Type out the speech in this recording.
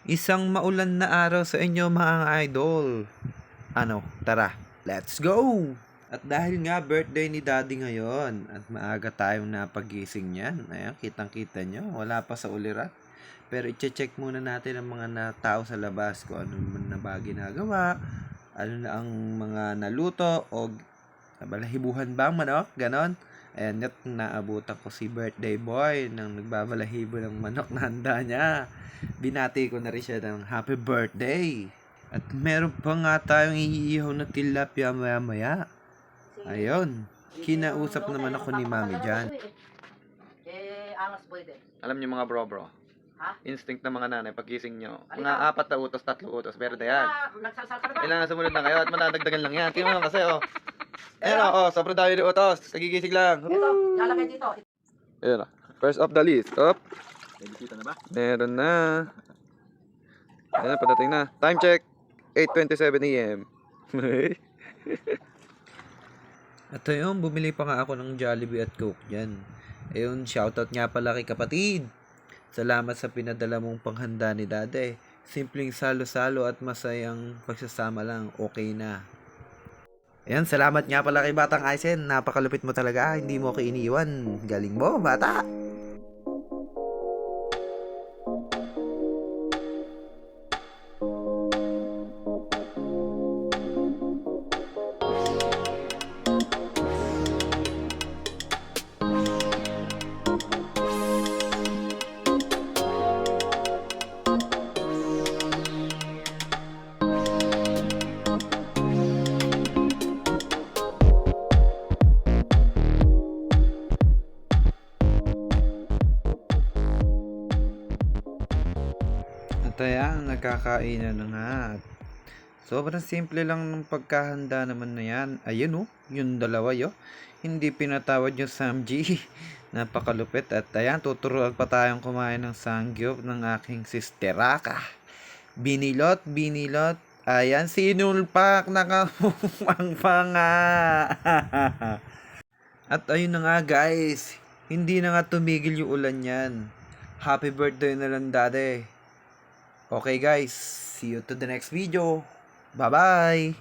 Isang maulan na araw sa inyo mga idol. Tara, let's go! At dahil nga birthday ni Daddy ngayon at maaga tayong napagising niyan. Ayan, kitang-kita nyo, wala pa sa ulirat. Pero i-check muna natin ang mga tao sa labas kung ano man na ba ginagawa, ano na ang mga naluto o balahibuhan ba ang manok, ganon. Ayan, naabutan ko si birthday boy nang nagbabalahibo ng manok na handa niya. Binati ko na rin siya ng happy birthday. At meron pa nga tayong iihaw na tilapia maya-maya. Ayun, kinausap naman ako ni Mami dyan. Alam niyo mga bro, instinct ng mga nanay pagkising nyo. Mga 4 na utos, 3 utos, pero yan. Kailangan sumunod na kayo at manadagdagan lang yan. Tingnan mo kasi Ayun sobrang dami ng utos. Nagigising lang. Ito, lalagay dito. Ayun first of the list. Up. May bisita na ba? Meron na. Ayan, padating na. Time check. 8:27 AM. At ayun, bumili pa nga ako ng Jollibee at Coke dyan. Ayun, shoutout nga pala kay kapatid. Salamat sa pinadala mong panghanda ni Dade. Simpleng salo-salo at masayang pagsasama lang, okay na. Ayan, salamat nga pala kay Batang Aizen. Napakalupit mo talaga, hindi mo ako iniwan. Galing mo, bata! At ayan, nagkakainan na nga. Sobrang simple lang ng pagkahanda naman na yan. Ayun yung dalawa Hindi pinatawad yung Samji. Napakalupit. At ayan, tuturuan pa tayong kumain ng sangyup ng aking sisteraka. Binilot. Ayan, sinulpak. Nakamumang pa nga. At ayun na nga guys. Hindi na nga tumigil yung ulan yan. Happy birthday na lang Daddy. Okay guys, see you to the next video. Bye-bye!